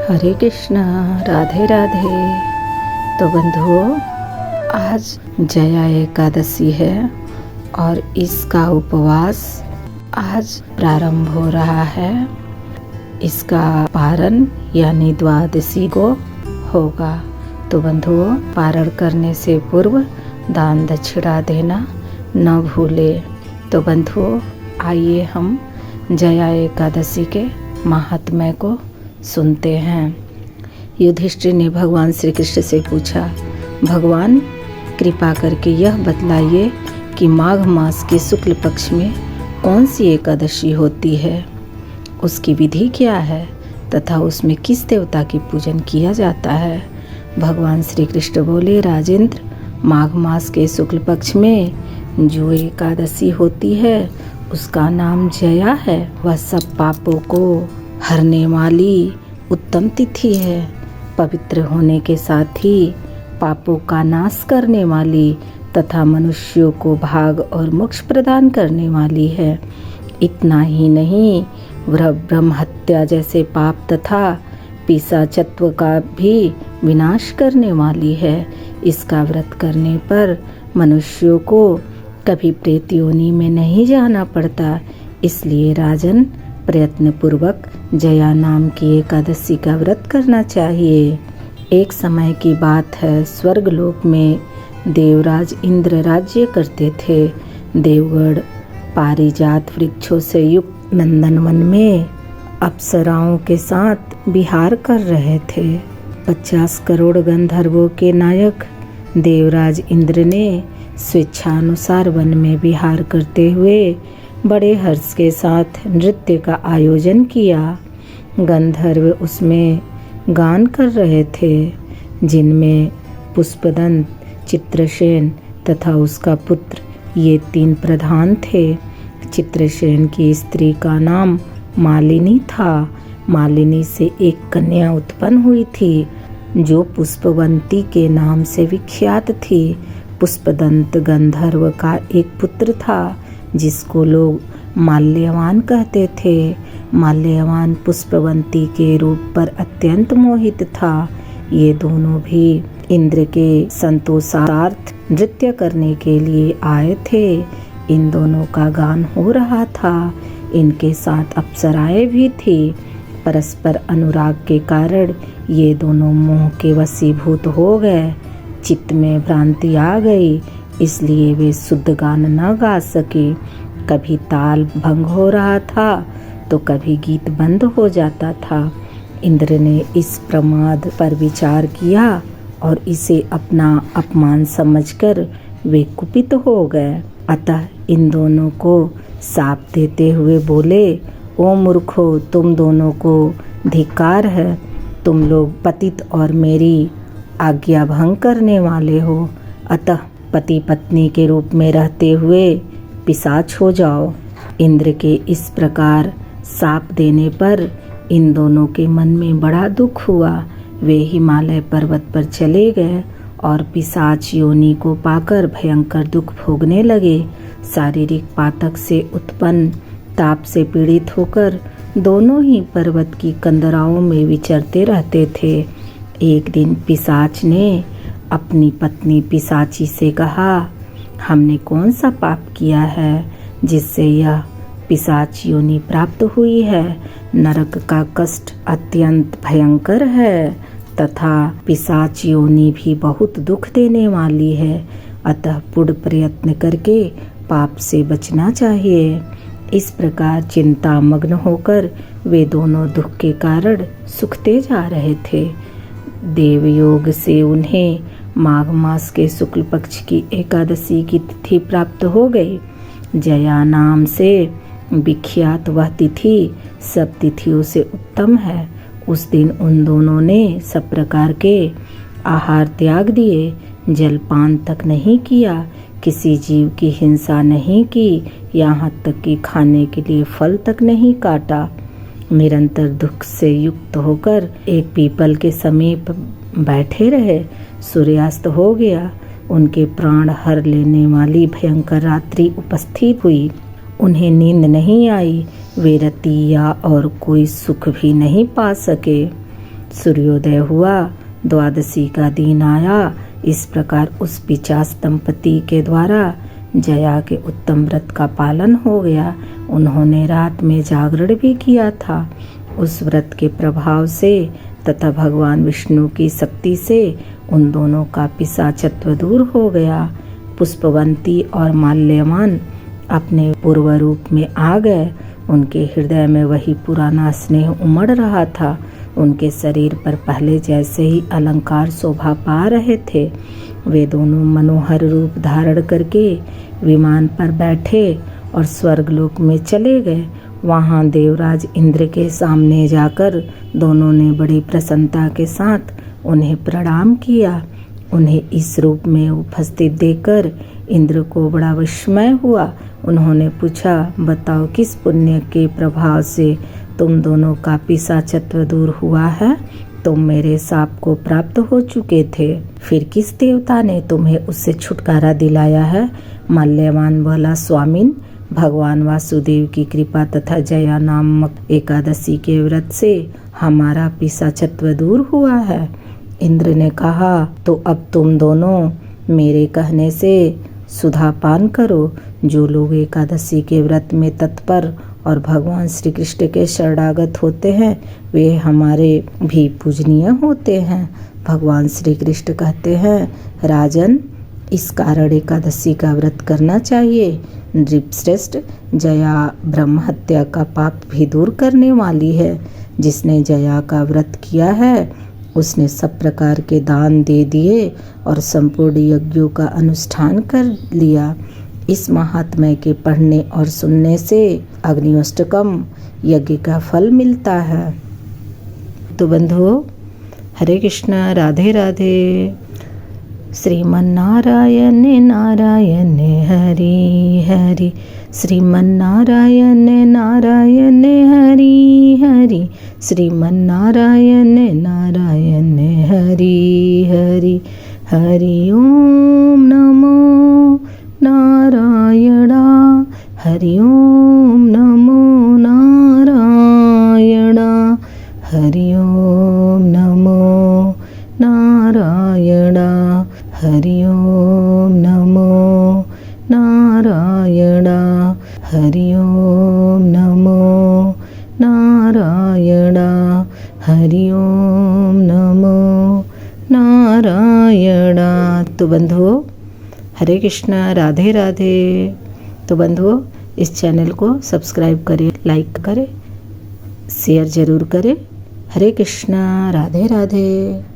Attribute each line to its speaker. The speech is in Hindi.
Speaker 1: हरे कृष्णा, राधे राधे। तो बंधुओं, आज जया एकादशी है और इसका उपवास आज प्रारंभ हो रहा है। इसका पारण यानी द्वादशी को होगा। तो बंधुओं, पारण करने से पूर्व दान दक्षिणा देना न भूले। तो बंधुओं, आइए हम जया एकादशी के महात्म्य को सुनते हैं। युधिष्ठिर ने भगवान श्री कृष्ण से पूछा, भगवान कृपा करके यह बतलाइए कि माघ मास के शुक्ल पक्ष में कौन सी एकादशी होती है, उसकी विधि क्या है तथा उसमें किस देवता की पूजन किया जाता है। भगवान श्री कृष्ण बोले, राजेंद्र, माघ मास के शुक्ल पक्ष में जो एकादशी होती है उसका नाम जया है। वह सब पापों को हरने वाली उत्तम तिथि है। पवित्र होने के साथ ही पापों का नाश करने वाली तथा मनुष्यों को भाग और मोक्ष प्रदान करने वाली है। इतना ही नहीं, वह ब्रह्म हत्या जैसे पाप तथा पिशाचत्व का भी विनाश करने वाली है। इसका व्रत करने पर मनुष्यों को कभी प्रेत योनि में नहीं जाना पड़ता। इसलिए राजन, प्रयत्न पूर्वक जया नाम की एकादशी का व्रत करना चाहिए। एक समय की बात है, स्वर्गलोक में देवराज इंद्र राज्य करते थे। देवगढ़ पारिजात वृक्षों से युक्त नंदनवन में अप्सराओं के साथ विहार कर रहे थे। 50 करोड़ गंधर्वों के नायक देवराज इंद्र ने स्वेच्छानुसार वन में विहार करते हुए बड़े हर्ष के साथ नृत्य का आयोजन किया। गंधर्व उसमें गान कर रहे थे, जिनमें पुष्पदंत, चित्रसेन तथा उसका पुत्र, ये 3 प्रधान थे। चित्रसेन की स्त्री का नाम मालिनी था। मालिनी से एक कन्या उत्पन्न हुई थी जो पुष्पवंती के नाम से विख्यात थी। पुष्पदंत गंधर्व का एक पुत्र था जिसको लोग माल्यवान कहते थे। माल्यवान पुष्पवंती के रूप पर अत्यंत मोहित था। ये दोनों भी इंद्र के संतोषार्थ नृत्य करने के लिए आए थे। इन दोनों का गान हो रहा था। इनके साथ अप्सराएं भी थी। परस्पर अनुराग के कारण ये दोनों मोह के वशीभूत हो गए। चित्त में भ्रांति आ गई, इसलिए वे शुद्ध गान न गा सके। कभी ताल भंग हो रहा था तो कभी गीत बंद हो जाता था। इंद्र ने इस प्रमाद पर विचार किया और इसे अपना अपमान समझकर वे कुपित हो गए। अतः इन दोनों को शाप देते हुए बोले, ओ मूर्खो, तुम दोनों को धिक्कार है। तुम लोग पतित और मेरी आज्ञा भंग करने वाले हो। अतः पति पत्नी के रूप में रहते हुए पिशाच हो जाओ। इंद्र के इस प्रकार शाप देने पर इन दोनों के मन में बड़ा दुख हुआ। वे हिमालय पर्वत पर चले गए और पिशाच योनि को पाकर भयंकर दुख भोगने लगे। शारीरिक पातक से उत्पन्न ताप से पीड़ित होकर दोनों ही पर्वत की कंदराओं में विचरते रहते थे। एक दिन पिशाच ने अपनी पत्नी पिशाची से कहा, हमने कौन सा पाप किया है जिससे यह पिशाच योनि प्राप्त हुई है। नरक का कष्ट अत्यंत भयंकर है तथा पिशाच योनि भी बहुत दुख देने वाली है। अतः पूर्ण प्रयत्न करके पाप से बचना चाहिए। इस प्रकार चिंता मग्न होकर वे दोनों दुख के कारण सुखते जा रहे थे। देवयोग से उन्हें माघ मास के शुक्ल पक्ष की एकादशी की तिथि प्राप्त हो गई। जया नाम से विख्यात वह तिथि सब तिथियों से उत्तम है। उस दिन उन दोनों ने सब प्रकार के आहार त्याग दिए, जलपान तक नहीं किया, किसी जीव की हिंसा नहीं की, यहाँ तक कि खाने के लिए फल तक नहीं काटा। निरंतर दुख से युक्त होकर एक पीपल के समीप बैठे रहे। सूर्यास्त हो गया। उनके प्राण हर लेने वाली भयंकर रात्रि उपस्थित हुई। उन्हें नींद नहीं आई। वे रतिया और कोई सुख भी नहीं पा सके। सूर्योदय हुआ, द्वादशी का दिन आया। इस प्रकार उस पिशाच दंपति के द्वारा जया के उत्तम व्रत का पालन हो गया। उन्होंने रात में जागरण भी किया था। उस व्रत के प्रभाव से तथा भगवान विष्णु की शक्ति से उन दोनों का पिशाचत्व दूर हो गया। पुष्पवंती और माल्यवान अपने पूर्व रूप में आ गए। उनके हृदय में वही पुराना स्नेह उमड़ रहा था। उनके शरीर पर पहले जैसे ही अलंकार शोभा पा रहे थे। वे दोनों मनोहर रूप धारण करके विमान पर बैठे और स्वर्गलोक में चले गए। वहाँ देवराज इंद्र के सामने जाकर दोनों ने बड़ी प्रसन्नता के साथ उन्हें प्रणाम किया। उन्हें इस रूप में उपस्थित देखकर इंद्र को बड़ा विस्मय हुआ। उन्होंने पूछा, बताओ किस पुण्य के प्रभाव से तुम दोनों का पिशाचत्व दूर हुआ है? तुम मेरे शाप को प्राप्त हो चुके थे, फिर किस देवता ने तुम्हें उससे छुटकारा दिलाया है? माल्यवान बोला, स्वामिन, भगवान वासुदेव की कृपा तथा जया नामक एकादशी के व्रत से हमारा पिशाचत्व दूर हुआ है। इंद्र ने कहा, तो अब तुम दोनों मेरे कहने से सुधा पान करो। जो लोग एकादशी के व्रत में तत्पर और भगवान श्री कृष्ण के शरणागत होते हैं वे हमारे भी पूजनीय होते हैं। भगवान श्री कृष्ण कहते हैं, राजन, इस कारण एकादशी का व्रत करना चाहिए। नृपश्रेष्ठ, जया ब्रह्म हत्या का पाप भी दूर करने वाली है। जिसने जया का व्रत किया है उसने सब प्रकार के दान दे दिए और संपूर्ण यज्ञों का अनुष्ठान कर लिया। इस महात्म्य के पढ़ने और सुनने से अग्निष्टकम यज्ञ का फल मिलता है। तो बंधुओं, हरे कृष्णा, राधे राधे। श्रीमन्नारायण नारायण हरि हरि, श्रीमन्नारायण नारायण हरि हरि, श्रीमन्नारायण नारायण हरि हरि। हरि ओम नमो नारायणा, हरि ओम नमो नारायणा, हरि ओम नमो नारायणा, हरि ओम नमो नारायणा, हरि ओम नमो नारायणा, हरि ओम नमो नारायणा। तो बंधुओं, हरे कृष्णा, राधे राधे। तो बंधुओं, इस चैनल को सब्सक्राइब करें, लाइक करें, शेयर जरूर करें। हरे कृष्णा, राधे राधे।